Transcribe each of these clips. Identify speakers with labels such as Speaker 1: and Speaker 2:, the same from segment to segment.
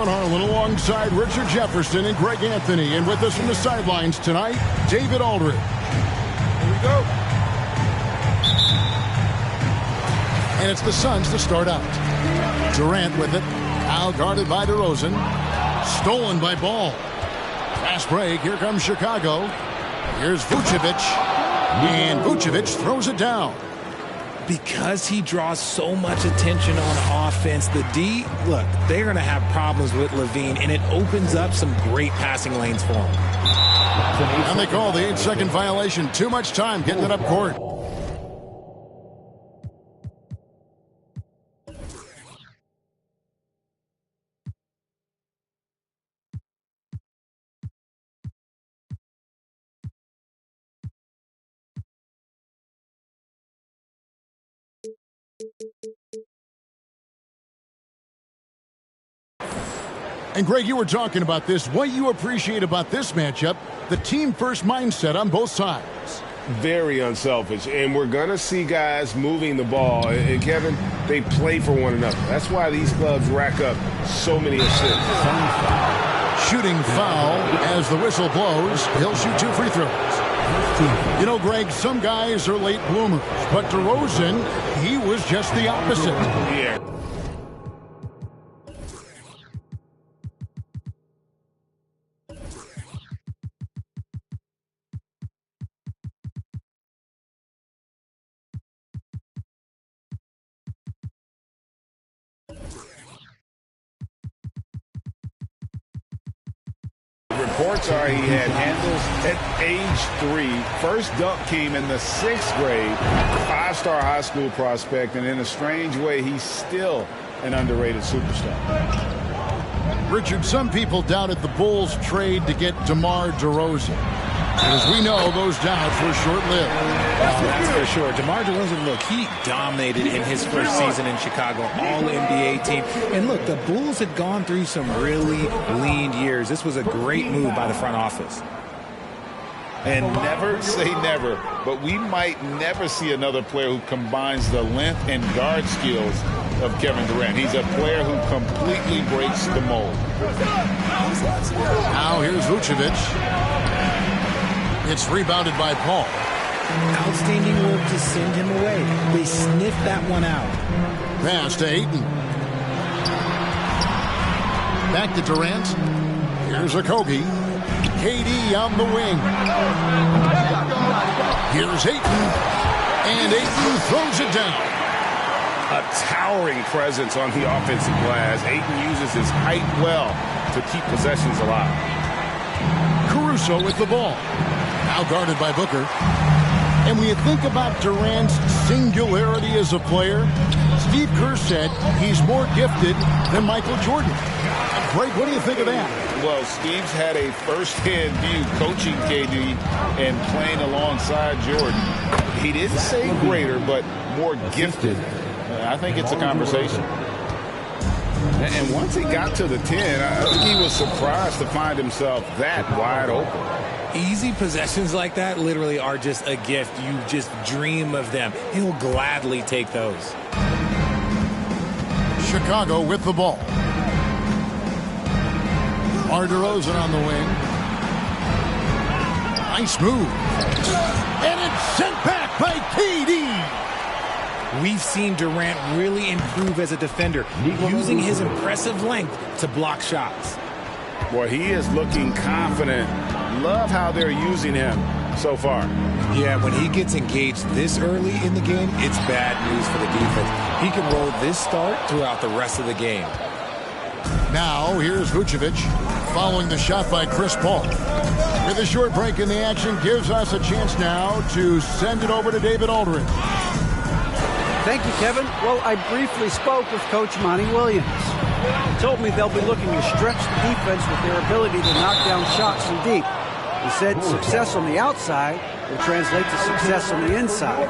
Speaker 1: Harlan alongside Richard Jefferson and Greg Anthony. And with us from the sidelines tonight, David Aldridge.
Speaker 2: Here we go.
Speaker 1: And it's the Suns to start out. Durant with it. Now guarded by DeRozan. Stolen by Ball. Fast break. Here comes Chicago. Here's Vucevic. And Vucevic throws it down.
Speaker 3: Because he draws so much attention on offense, the D, look, they're going to have problems with Levine, and it opens up some great passing lanes for him.
Speaker 1: And they call the 8-second violation. Too much time getting it up court. And Greg, you were talking about this. What you appreciate about this matchup, the team-first mindset on both sides.
Speaker 2: Very unselfish, and we're going to see guys moving the ball. And, Kevin, they play for one another. That's why these clubs rack up so many assists.
Speaker 1: Shooting foul as the whistle blows. He'll shoot 2 free throws. You know, Greg, some guys are late bloomers, but DeRozan, he was just the opposite.
Speaker 2: Yeah. Reports are he had handles at age 3. First dunk came in the 6th grade. 5-star high school prospect, and in a strange way, he's still an underrated superstar.
Speaker 1: Richard, some people doubted the Bulls trade to get DeMar DeRozan. As we know, those doubts were short-lived.
Speaker 3: That's for sure. DeMar DeRozan, look, he dominated in his first season in Chicago, all-NBA team. And look, the Bulls had gone through some really lean years. This was a great move by the front office.
Speaker 4: And never say never, but we might never see another player who combines the length and guard skills of Kevin Durant. He's a player who completely breaks the mold.
Speaker 1: Now here's Vucevic. It's rebounded by Paul.
Speaker 3: Outstanding work to send him away. They sniffed that one out.
Speaker 1: Pass to Ayton. Back to Durant. Here's Okogie. KD on the wing. Here's Ayton. And Ayton throws it down.
Speaker 2: A towering presence on the offensive glass. Ayton uses his height well to keep possessions alive.
Speaker 1: Caruso with the ball. Now guarded by Booker. And when you think about Durant's singularity as a player, Steve Kerr said he's more gifted than Michael Jordan. Greg, what do you think of that?
Speaker 4: Well, Steve's had a first-hand view coaching KD and playing alongside Jordan. He didn't say greater, but more gifted. I think it's a conversation.
Speaker 2: And once he got to the 10, I think he was surprised to find himself that wide open.
Speaker 3: Easy possessions like that literally are just a gift. You just dream of them. He'll gladly take those.
Speaker 1: Chicago with the ball. DeRozan on the wing. Nice move. And it's sent back by KD.
Speaker 3: We've seen Durant really improve as a defender, using his impressive length to block shots.
Speaker 2: Boy, he is looking confident. Love how they're using him so far.
Speaker 3: Yeah, when he gets engaged this early in the game, it's bad news for the defense. He can roll this start throughout the rest of the game.
Speaker 1: Now, here's Vucevic following the shot by Chris Paul. With a short break in the action, gives us a chance now to send it over to David Aldridge.
Speaker 5: Thank you, Kevin. Well, I briefly spoke with Coach Monty Williams. He told me they'll be looking to stretch the defense with their ability to knock down shots from deep. He said success on the outside will translate to success on the inside.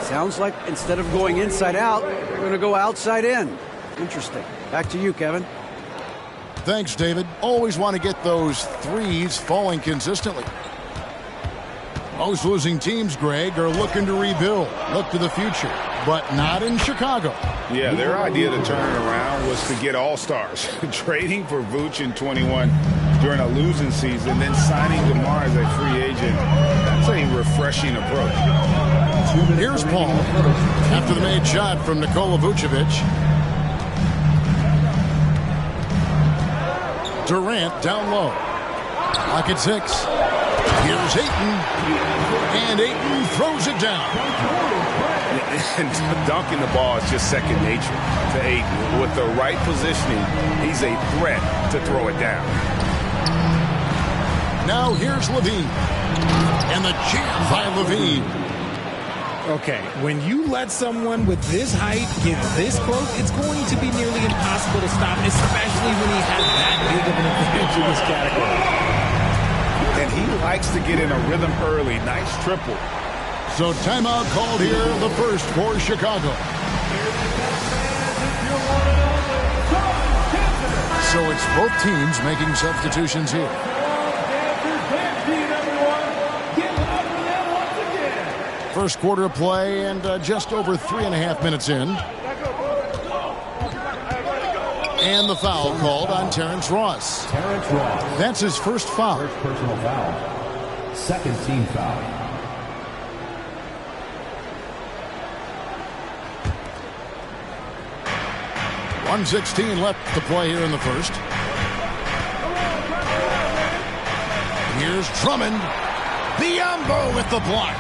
Speaker 5: Sounds like instead of going inside out, they're going to go outside in. Interesting. Back to you, Kevin.
Speaker 1: Thanks, David. Always want to get those threes falling consistently. Most losing teams, Greg, are looking to rebuild, look to the future, but not in Chicago.
Speaker 2: Yeah, their idea to turn it around was to get all-stars. Trading for Vooch in 21 during a losing season, then signing DeMar as a free agent. That's a refreshing approach.
Speaker 1: Here's Paul after the made shot from Nikola Vucevic. Durant down low. Clock at 6. Here's Ayton. And Ayton throws it down.
Speaker 2: And dunking the ball is just second nature to Ayton. With the right positioning, he's a threat to throw it down.
Speaker 1: Now here's Levine. And the jam by Levine.
Speaker 3: Okay, when you let someone with this height get this close, it's going to be nearly impossible to stop, especially when he has that big of an advantage in this category.
Speaker 2: And he likes to get in a rhythm early. Nice triple.
Speaker 1: So timeout called here, the first for Chicago. So it's both teams making substitutions here. First quarter of play and just over 3.5 minutes in. And the foul called on Terrence Ross. That's his first foul.
Speaker 6: First personal foul. Second team foul.
Speaker 1: .116 left to play here in the first. Here's Drummond. Biyombo with the block.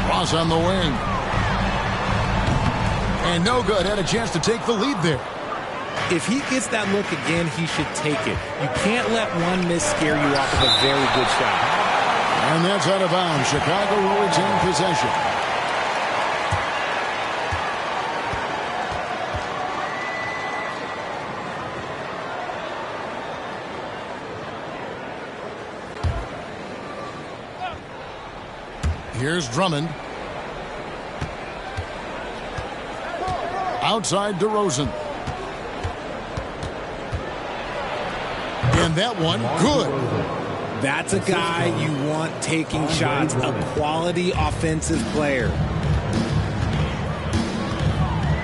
Speaker 1: Ross on the wing. And no good. Had a chance to take the lead there.
Speaker 3: If he gets that look again, he should take it. You can't let one miss scare you off of a very good shot.
Speaker 1: And that's out of bounds. Chicago will retain possession. Here's Drummond. Outside DeRozan. And that one, good.
Speaker 3: That's a guy you want taking shots, a quality offensive player.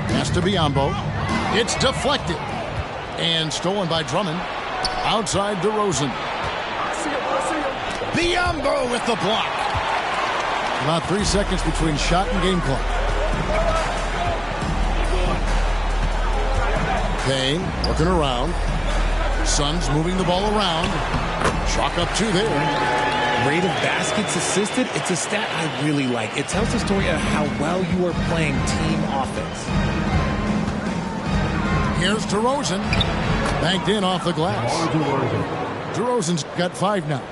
Speaker 1: Pass to Biyombo. It's deflected. And stolen by Drummond. Outside DeRozan. Biyombo with the block. About 3 seconds between shot and game clock. Payne working around. Suns moving the ball around. Chalk up 2 there.
Speaker 3: Rate of baskets assisted, it's a stat I really like. It tells the story of how well you are playing team offense.
Speaker 1: Here's DeRozan. Banked in off the glass. DeRozan's got 5 now.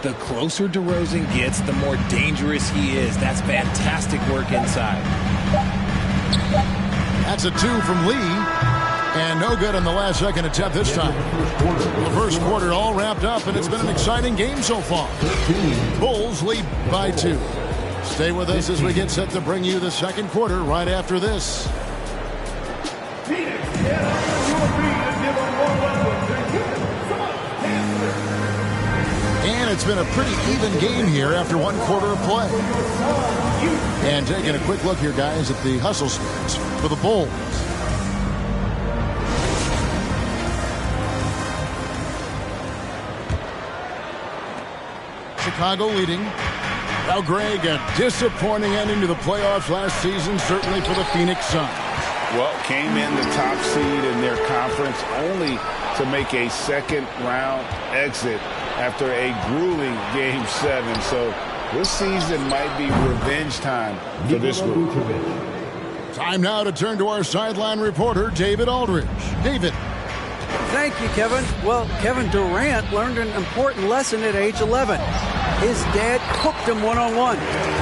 Speaker 3: The closer DeRozan gets, the more dangerous he is. That's fantastic work inside.
Speaker 1: That's a 2 from Lee. And no good on the last second attempt this time. The first quarter all wrapped up, and it's been an exciting game so far. Bulls lead by 2. Stay with us as we get set to bring you the second quarter right after this. And it's been a pretty even game here after 1 quarter of play. And taking a quick look here, guys, at the hustle splits for the Bulls. Chicago leading. Now, Greg, a disappointing ending to the playoffs last season, certainly for the Phoenix Suns.
Speaker 2: Well, came in the top seed in their conference only to make a second-round exit after a grueling Game 7. So this season might be revenge time for this group.
Speaker 1: Time now to turn to our sideline reporter, David Aldridge. David.
Speaker 5: Thank you, Kevin. Well, Kevin Durant learned an important lesson at age 11. His dad cooked him one-on-one,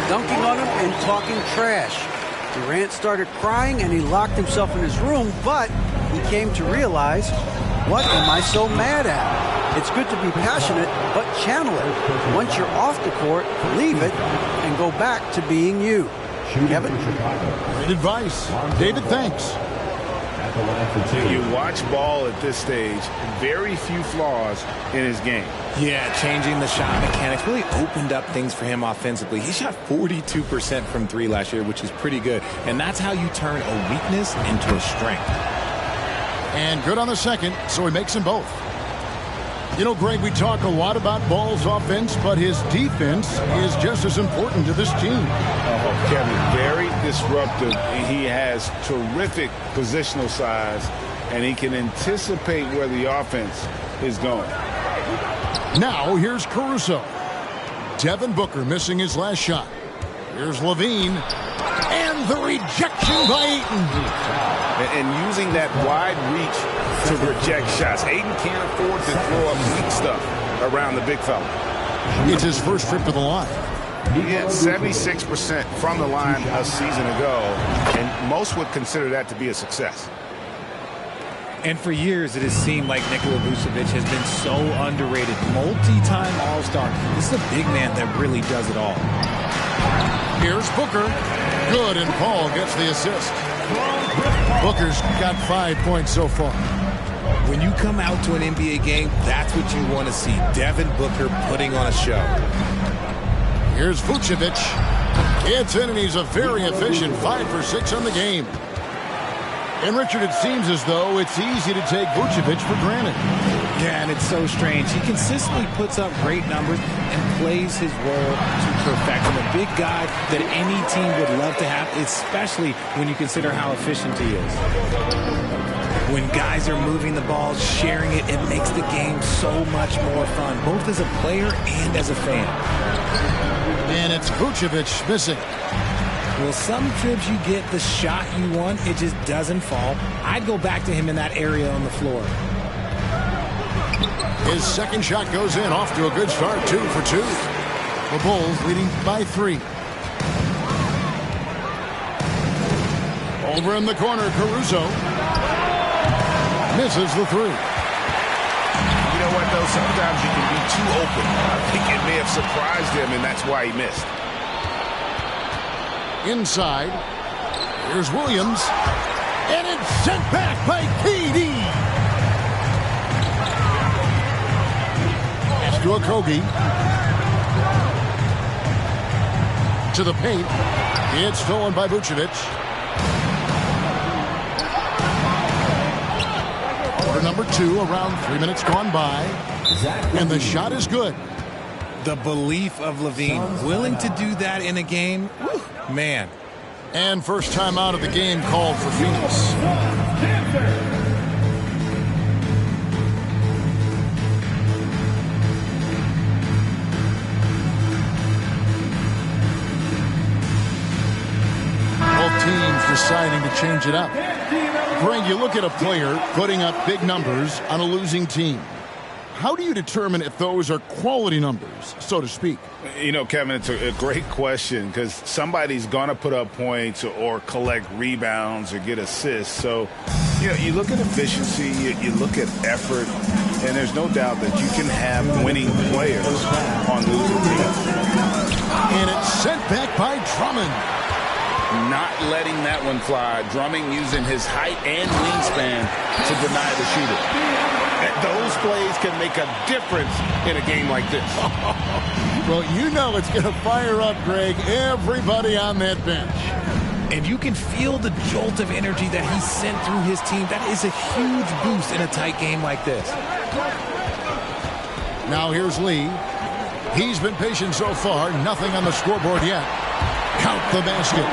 Speaker 5: dunking on him and talking trash. Durant started crying and he locked himself in his room, but he came to realize, what am I so mad at? It's good to be passionate, but channel it. Once you're off the court, leave it and go back to being you. Kevin?
Speaker 1: Great advice. David, thanks.
Speaker 6: at the line for 2.
Speaker 2: You watch Ball at this stage, very few flaws in his game.
Speaker 3: Yeah, changing the shot mechanics really opened up things for him offensively. He shot 42% from 3 last year, which is pretty good. And that's how you turn a weakness into a strength.
Speaker 1: And good on the second, so he makes them both. You know, Greg, we talk a lot about Ball's offense, but his defense is just as important to this team.
Speaker 2: Oh, Kevin, very disruptive. He has terrific positional size, and he can anticipate where the offense is going.
Speaker 1: Now, here's Caruso. Devin Booker missing his last shot. Here's Levine. And the rejection by Ayton.
Speaker 2: And using that wide reach to reject shots. Ayton can't afford to throw up weak stuff around the big fella.
Speaker 1: It's his first trip to the line.
Speaker 2: He hit 76% from the line a season ago, and most would consider that to be a success.
Speaker 3: And for years, it has seemed like Nikola Vucevic has been so underrated. Multi-time All-Star. This is a big man that really does it all.
Speaker 1: Here's Booker. Good, and Paul gets the assist. Booker's got 5 points so far.
Speaker 3: When you come out to an NBA game, that's what you want to see. Devin Booker putting on a show.
Speaker 1: Here's Vucevic. It's in, and he's a very efficient 5 for 6 on the game. And, Richard, it seems as though it's easy to take Vucevic for granted.
Speaker 3: Yeah, and it's so strange. He consistently puts up great numbers and plays his role to perfection. A big guy that any team would love to have, especially when you consider how efficient he is. When guys are moving the ball, sharing it, it makes the game so much more fun, both as a player and as a fan.
Speaker 1: And it's Vucevic missing.
Speaker 3: Well, some trips you get the shot you want, it just doesn't fall. I'd go back to him in that area on the floor.
Speaker 1: His second shot goes in, off to a good start, 2 for 2. The Bulls leading by 3. Over in the corner, Caruso misses the 3.
Speaker 2: You know what, though? Sometimes you can be too open. I think it may have surprised him, and that's why he missed.
Speaker 1: Inside, here's Williams, and it's sent back by KD. Pass to Okogie. To the paint. It's stolen by Vucevic. Quarter number 2, around 3 minutes gone by. And the shot is good.
Speaker 3: The belief of Levine, willing to do that in a game, whew, man.
Speaker 1: And first time out of the game called for Phoenix. Both teams deciding to change it up. Greg, you look at a player putting up big numbers on a losing team. How do you determine if those are quality numbers, so to speak?
Speaker 2: You know, Kevin, it's a great question because somebody's going to put up points or collect rebounds or get assists. So, you know, you look at efficiency, you look at effort, and there's no doubt that you can have winning players on losing teams.
Speaker 1: And it's sent back by Drummond.
Speaker 2: Not letting that one fly. Drummond using his height and wingspan to deny the shooter. Those plays can make a difference in a game like this.
Speaker 1: Well, you know it's going to fire up, Greg, everybody on that bench.
Speaker 3: And you can feel the jolt of energy that he sent through his team. That is a huge boost in a tight game like this.
Speaker 1: Now here's Lee. He's been patient so far. Nothing on the scoreboard yet. Count the basket.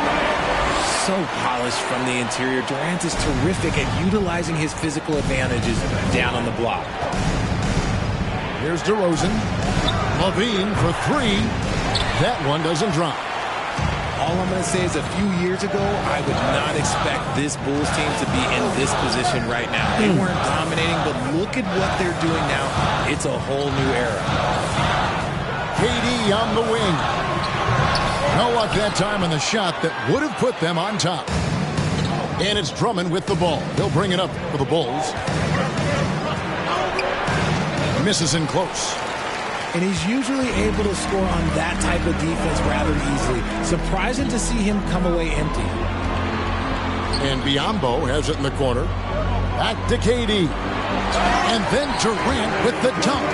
Speaker 3: So polished from the interior. Durant is terrific at utilizing his physical advantages down on the block.
Speaker 1: Here's DeRozan. Levine for 3. That one doesn't drop.
Speaker 3: All I'm going to say is a few years ago, I would not expect this Bulls team to be in this position right now. They weren't dominating, but look at what they're doing now. It's a whole new era.
Speaker 1: KD on the wing. No luck that time on the shot that would have put them on top. And it's Drummond with the ball. He'll bring it up for the Bulls. Misses in close.
Speaker 3: And he's usually able to score on that type of defense rather easily. Surprising to see him come away empty.
Speaker 1: And Biyombo has it in the corner. Back to KD. And then Durant with the dunk.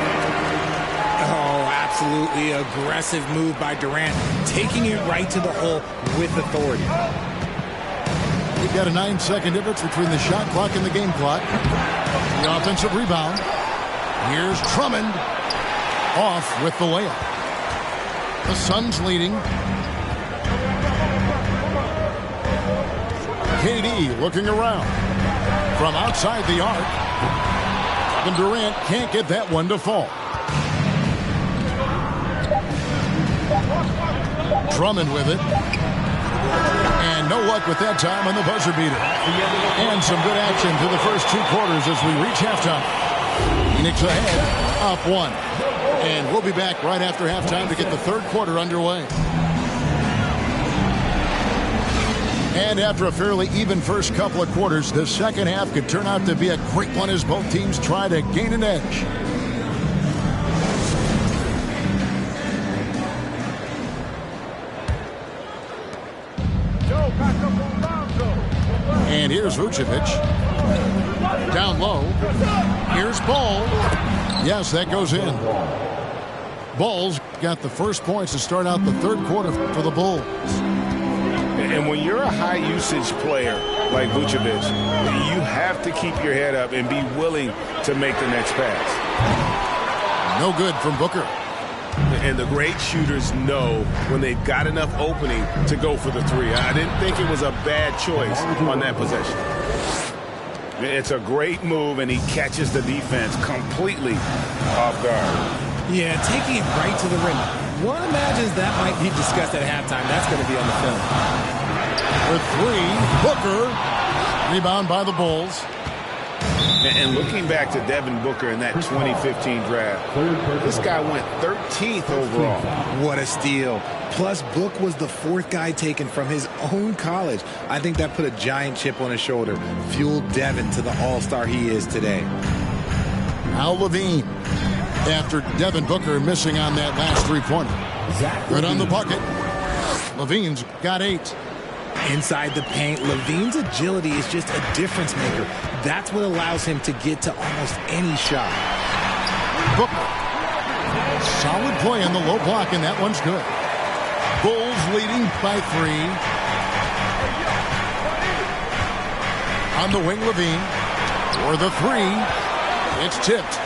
Speaker 3: Oh, absolutely aggressive move by Durant, taking it right to the hole with authority.
Speaker 1: We've got a 9-second difference between the shot clock and the game clock. The offensive rebound. Here's Drummond off with the layup. The Suns leading. KD looking around from outside the arc. Kevin Durant can't get that one to fall. Drummond with it. And no luck with that time on the buzzer beater. And some good action to the first 2 quarters as we reach halftime. Phoenix ahead, up 1. And we'll be back right after halftime to get the 3rd quarter underway. And after a fairly even first couple of quarters, the second half could turn out to be a great one as both teams try to gain an edge. And here's Vucevic. Down low. Here's Ball. Yes, that goes in. Ball's got the first points to start out the 3rd quarter for the Bulls.
Speaker 2: And when you're a high-usage player like Vucevic, you have to keep your head up and be willing to make the next pass.
Speaker 1: No good from Booker.
Speaker 7: And the great shooters know when they've got enough opening to go for the 3. I didn't think it was a bad choice on that possession.
Speaker 2: It's a great move, and he catches the defense completely off guard.
Speaker 3: Yeah, taking it right to the rim. One imagines that might be discussed at halftime. That's going to be on the film.
Speaker 1: For 3, Booker. Rebound by the Bulls.
Speaker 2: And looking back to Devin Booker in that 2015 draft, this guy went 13th overall.
Speaker 3: What a steal. Plus, Book was the 4th guy taken from his own college. I think that put a giant chip on his shoulder, fueled Devin to the all-star he is today.
Speaker 1: Al Levine. After Devin Booker missing on that last 3-pointer. Good on the bucket. Levine's got 8.
Speaker 3: Inside the paint, Levine's agility is just a difference maker. That's what allows him to get to almost any shot.
Speaker 1: Booker. Solid play on the low block, and that one's good. Bulls leading by 3. On the wing, Levine. For the 3. It's tipped.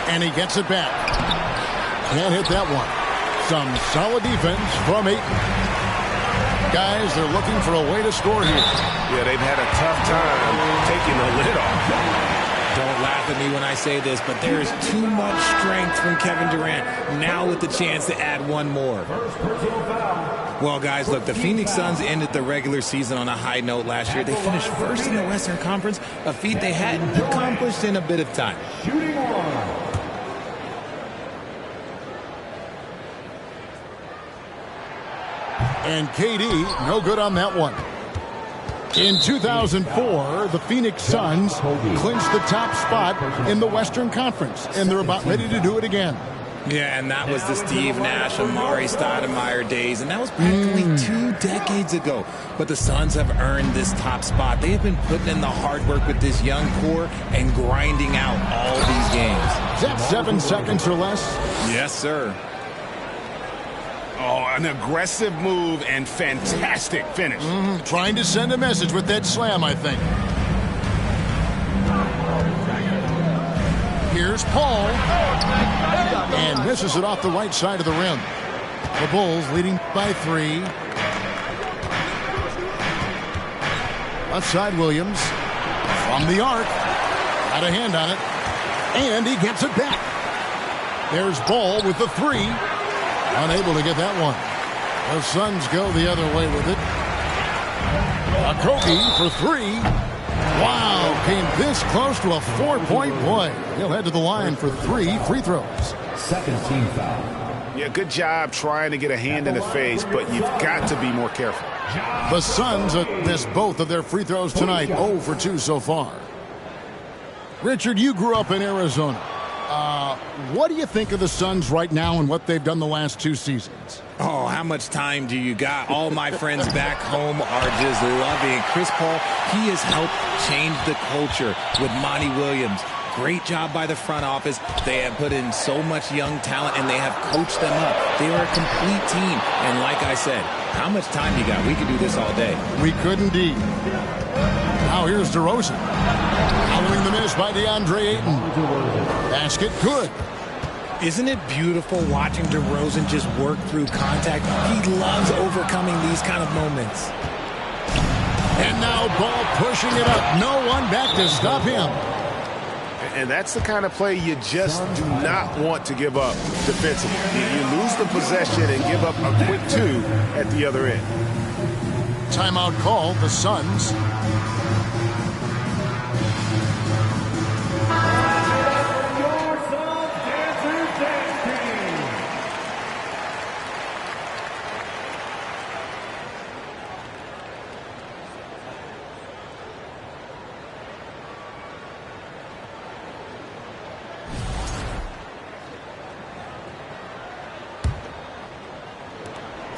Speaker 1: And he gets it back. Can't hit that one. Some solid defense from Ayton. Guys, they're looking for a way to score here.
Speaker 7: Yeah, they've had a tough time taking the lid off.
Speaker 3: Don't laugh at me when I say this, but there is too much strength from Kevin Durant. Now with the chance to add one more. Well, guys, look, the Phoenix Suns ended the regular season on a high note last year. They finished first in the Western Conference, a feat they hadn't accomplished in a bit of time.
Speaker 1: And KD, no good on that one. In 2004, the Phoenix Suns clinched the top spot in the Western Conference, and they're about ready to do it again.
Speaker 3: Yeah, and that was the Steve Nash, Amari Stoudemire days, and that was practically 2 decades ago. But the Suns have earned this top spot. They have been putting in the hard work with this young core and grinding out all these games.
Speaker 1: Is that 7 seconds or less?
Speaker 3: Yes, sir.
Speaker 2: Oh, an aggressive move and fantastic finish.
Speaker 1: Trying to send a message with that slam, I think. Here's Paul. And misses it off the right side of the rim. The Bulls leading by 3. Left side, Williams. From the arc. Got a hand on it. And he gets it back. There's Ball with the 3. Unable to get that one. The Suns go the other way with it. Kobe for 3. Wow, came this close to a 4-point play. He'll head to the line for 3 free throws.
Speaker 6: Second team foul.
Speaker 2: Yeah, good job trying to get a hand in the face, but you've got to be more careful.
Speaker 1: The Suns missed both of their free throws tonight. 0 for 2 so far. Richard, you grew up in Arizona. what do you think of the Suns right now and what they've done the last 2 seasons?
Speaker 3: Oh, how much time do you got? All my friends back home are just loving Chris Paul. He has helped change the culture with Monty Williams. Great job by the front office. They have put in so much young talent, and they have coached them up. They are a complete team. And like I said, how much time you got? We could do this all day.
Speaker 1: We could indeed. Now here's DeRozan. Following the miss by DeAndre Ayton. Basket good.
Speaker 3: Isn't it beautiful watching DeRozan just work through contact? He loves overcoming these kind of moments.
Speaker 1: And now ball pushing it up. No one back to stop him.
Speaker 7: And that's the kind of play you just do not want to give up defensively. You lose the possession and give up a quick 2 at the other end.
Speaker 1: Timeout call, the Suns.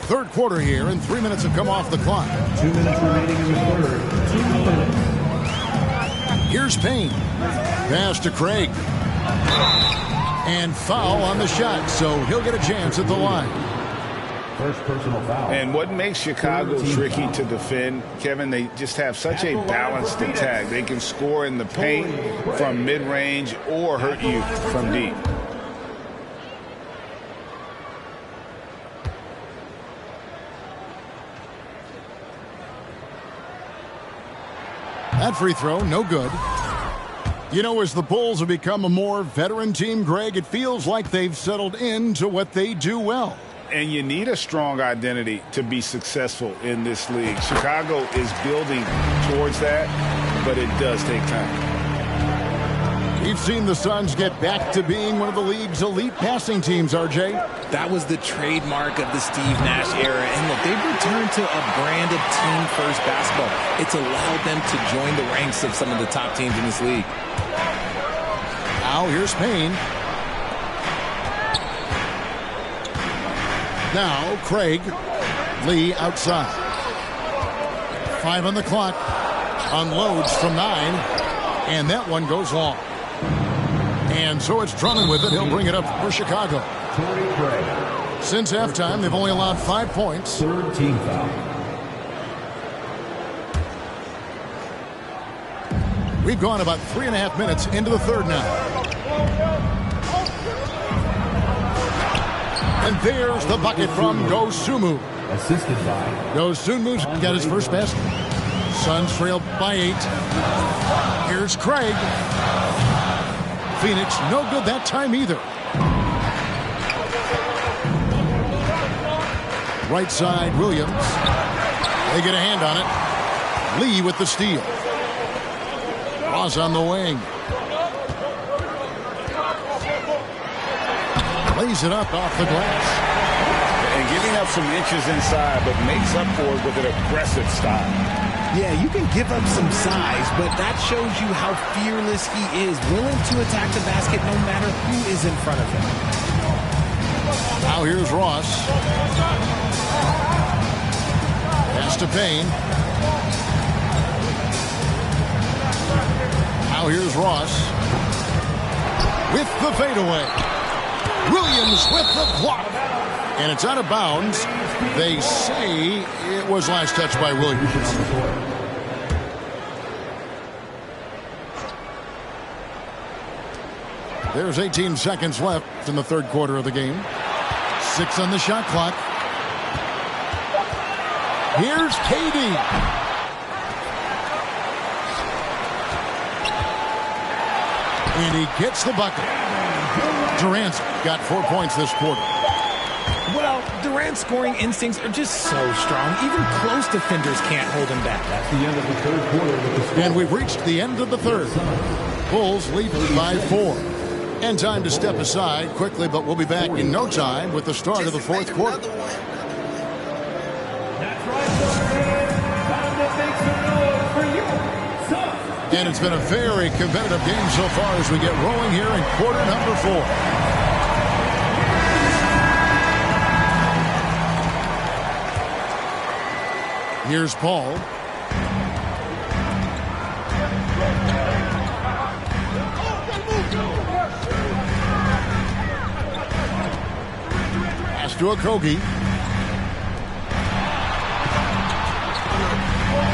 Speaker 1: Third quarter here, and 3 minutes have come off the clock.
Speaker 6: 2 minutes remaining in the third. 2 minutes.
Speaker 1: Here's Payne. Pass to Craig. And foul on the shot, so he'll get a chance at the line.
Speaker 6: First personal foul.
Speaker 2: And what makes Chicago tricky to defend, Kevin, they just have such a balanced attack. They can score in the paint from mid-range or hurt you from deep.
Speaker 1: That free throw, no good. You know, as the Bulls have become a more veteran team, Greg, it feels like they've settled into what they do well.
Speaker 2: And you need a strong identity to be successful in this league. Chicago is building towards that, but it does take time.
Speaker 1: We've seen the Suns get back to being one of the league's elite passing teams, RJ.
Speaker 3: That was the trademark of the Steve Nash era. And look, they've returned to a brand of team-first basketball. It's allowed them to join the ranks of some of the top teams in this league.
Speaker 1: Now here's Payne. Now Craig. Lee outside. 5 on the clock. Unloads from 9. And that one goes long. And so it's Drummond with it. He'll bring it up for Chicago. Since halftime, they've only allowed 5 points.
Speaker 6: Third team foul.
Speaker 1: We've gone about 3.5 minutes into the third now. And there's the bucket from Dosunmu.
Speaker 6: Assisted by.
Speaker 1: Dosunmu's got his first basket. Suns trail by 8. Here's Craig. Phoenix, no good that time either. Right side, Williams. They get a hand on it. Lee with the steal. Ross on the wing. Lays it up off the glass.
Speaker 2: And giving up some inches inside, but makes up for it with an aggressive style.
Speaker 3: Yeah, you can give up some size, but that shows you how fearless he is, willing to attack the basket no matter who is in front of him.
Speaker 1: Now here's Ross. Pass to Payne. Now here's Ross. With the fadeaway. Williams with the block. And it's out of bounds. They say it was last touched by Williams. There's 18 seconds left in the third quarter of the game. 6 on the shot clock. Here's KD. And he gets the bucket. Durant's got 4 points this quarter.
Speaker 3: Well, Durant's scoring instincts are just so strong. Even close defenders can't hold him back.
Speaker 6: That's the end of the third quarter with the score.
Speaker 1: And we've reached the end of the third. Bulls lead by 4. And time to step aside quickly, but we'll be back in no time with the start of the fourth quarter.
Speaker 6: That's right, Time to make some noise for you, Suns.
Speaker 1: And it's been a very competitive game so far as we get rolling here in quarter number 4. Here's Paul. Pass to Okogie.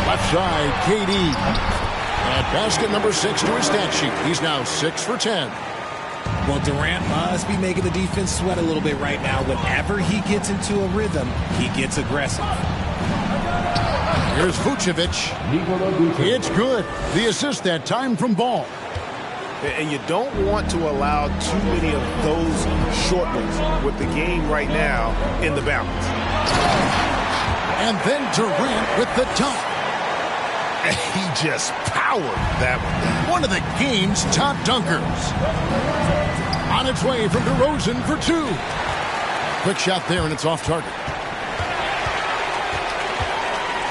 Speaker 1: Left side, KD. At basket number 6 to his stat sheet. He's now 6 for 10.
Speaker 3: Well, Durant must be making the defense sweat a little bit right now. Whenever he gets into a rhythm, he gets aggressive.
Speaker 1: Here's Vucevic. It's good. The assist that time from Ball.
Speaker 7: And you don't want to allow too many of those short ones with the game right now in the balance.
Speaker 1: And then Durant with the dunk.
Speaker 7: He just powered that one.
Speaker 1: One of the game's top dunkers. On its way from DeRozan for 2. Quick shot there, and it's off target.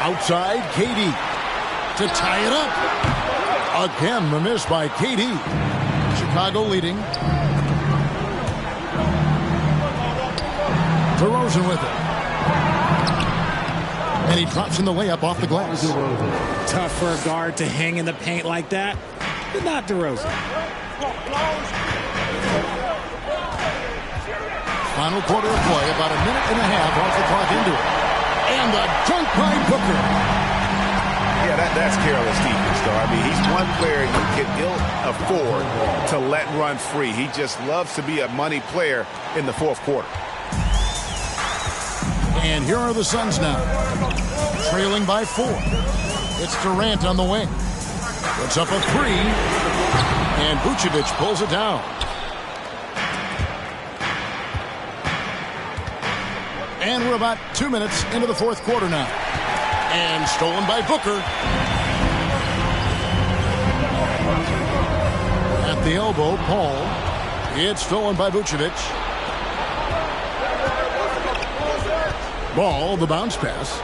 Speaker 1: Outside, KD to tie it up. Again, the miss by KD. Chicago leading. DeRozan with it. And he drops in the layup off the glass.
Speaker 3: Tough for a guard to hang in the paint like that, but not DeRozan.
Speaker 1: Final quarter of play, about a minute and a half off the clock into it. And the dunk by Booker.
Speaker 7: Yeah, that's careless defense, though. I mean, he's one player you can ill afford to let run free. He just loves to be a money player in the fourth quarter.
Speaker 1: And here are the Suns now, trailing by 4. It's Durant on the wing. Puts up a 3, and Vucevic pulls it down. And we're about 2 minutes into the fourth quarter now. And stolen by Booker. At the elbow, Paul. It's stolen by Vucevic. Ball, the bounce pass.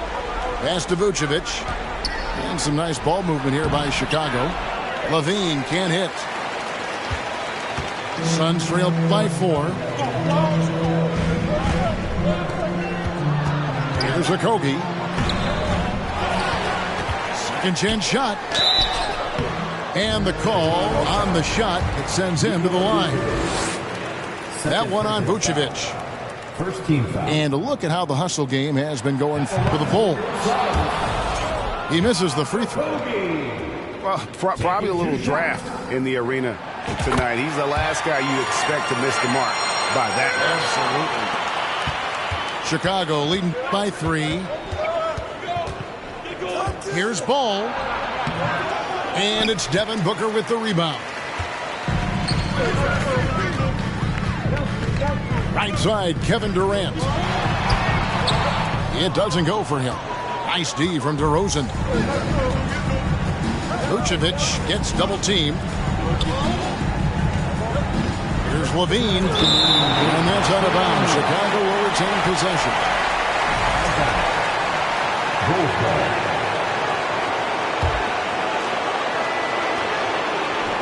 Speaker 1: Pass to Vucevic. And some nice ball movement here by Chicago. Levine can't hit. Suns trailed by 4. Here's Okogie. Second chance shot. And the call on the shot that sends him to the line. That one on Vucevic.
Speaker 6: First team foul.
Speaker 1: And look at how the hustle game has been going for the Bulls. He misses the free throw.
Speaker 7: Well, probably a little draft in the arena tonight. He's the last guy you expect to miss the mark by that.
Speaker 1: Absolutely. Chicago leading by 3. Here's Ball. And it's Devin Booker with the rebound. Right side, Kevin Durant. It doesn't go for him. Nice D from DeRozan. Vucevic gets double teamed. Here's Levine. And that's out of bounds. Chicago will retain possession.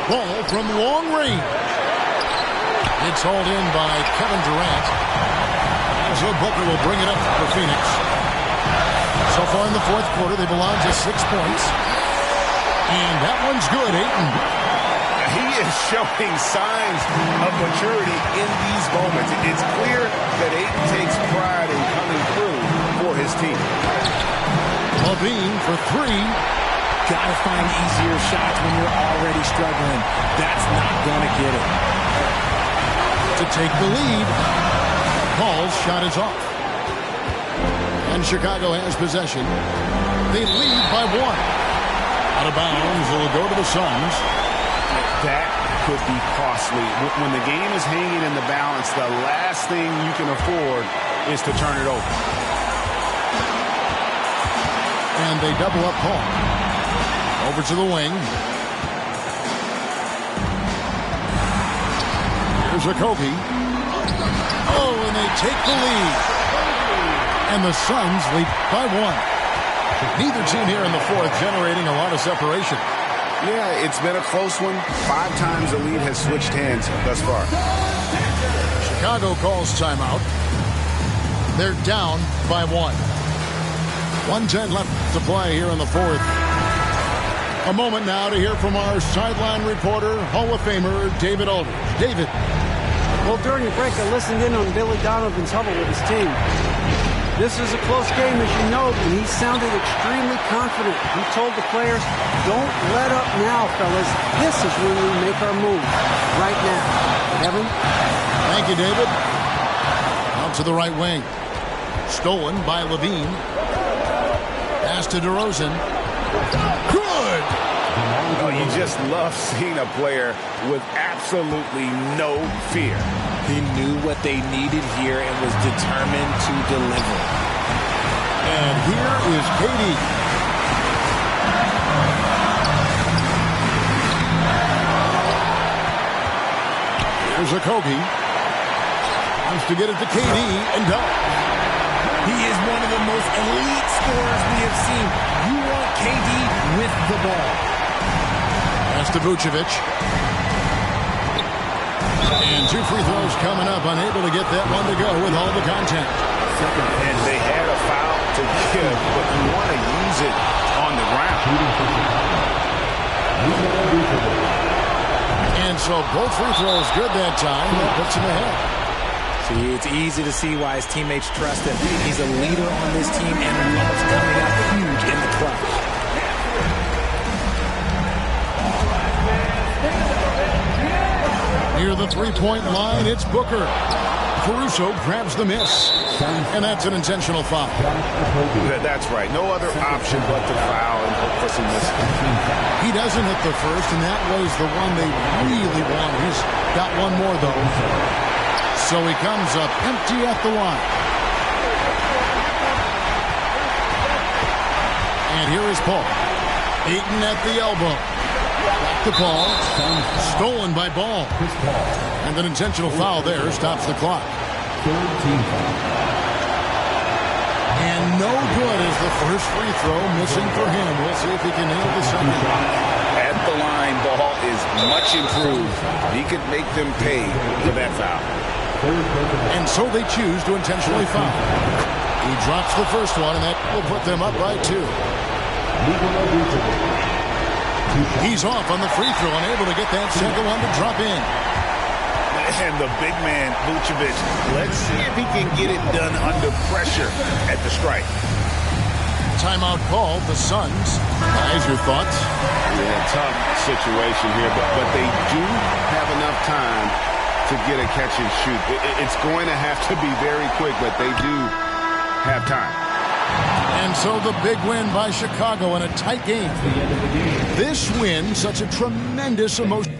Speaker 1: Ball from long range. It's hauled in by Kevin Durant. So Booker will bring it up for Phoenix. So far in the fourth quarter, they've allowed just 6 points. And that one's good, Ayton.
Speaker 7: He is showing signs of maturity in these moments. It's clear that Ayton takes pride in coming through for his team.
Speaker 1: Levine for 3.
Speaker 3: Gotta find easier shots when you're already struggling. That's not gonna get it.
Speaker 1: To take the lead. Paul's shot is off. And Chicago has possession. They lead by 1. Out of bounds, it'll go to the Suns.
Speaker 7: That could be costly. When the game is hanging in the balance, the last thing you can afford is to turn it over.
Speaker 1: And they double up Paul. Over to the wing. Here's Okogie. Oh, and they take the lead. And the Suns lead by 1. Neither team here in the fourth generating a lot of separation.
Speaker 7: Yeah, it's been a close one. 5 times the lead has switched hands thus far.
Speaker 1: Chicago calls timeout. They're down by 1. 1:10 left to play here in the fourth. A moment now to hear from our sideline reporter, Hall of Famer David Aldridge. David.
Speaker 5: Well, during the break, I listened in on Billy Donovan's huddle with his team. This is a close game, as you know, and he sounded extremely confident. He told the players, don't let up now, fellas. This is when we make our move. Right now. Evan?
Speaker 1: Thank you, David. Out to the right wing. Stolen by Levine. Pass to DeRozan. Good!
Speaker 7: Oh, you just love seeing a player with absolutely no fear.
Speaker 3: He knew what they needed here and was determined to deliver.
Speaker 1: And here is KD. Here's a Kobe. Wants to get it to KD and does.
Speaker 3: He is one of the most elite scorers we have seen. You want KD with the ball.
Speaker 1: Pass to Vucevic. And 2 free throws coming up. Unable to get that one to go with all the contact.
Speaker 7: And they had a foul to give, but you want to use it on the ground.
Speaker 1: And so both free throws good that time. That puts him ahead.
Speaker 3: See, it's easy to see why his teammates trust him. He's a leader on this team and loves coming up huge in the clutch.
Speaker 1: Near the three-point line, it's Booker. Caruso grabs the miss. And that's an intentional foul.
Speaker 7: That's right. No other option but to foul and hope for some misses.
Speaker 1: He doesn't hit the first, and that was the one they really wanted. He's got one more, though. So he comes up empty at the line. And here is Paul. Eaton at the elbow. Back to Paul. Stolen by Ball. And an intentional foul there stops the clock. And no good is the first free throw missing for him. We'll see if he can nail the second.
Speaker 7: At the line, Ball is much improved. He could make them pay for that foul.
Speaker 1: And so they choose to intentionally foul. He drops the first one, and that will put them up by 2. He's off on the free throw, unable to get that second one to drop in.
Speaker 7: And the big man, Vucevic, let's see if he can get it done under pressure at the strike.
Speaker 1: Timeout called, the Suns. Guys, your thoughts?
Speaker 7: Yeah, tough situation here, but they do have enough time to get a catch and shoot. It's going to have to be very quick, but they do have time.
Speaker 1: And so the big win by Chicago in a tight game. This win, such a tremendous emotion.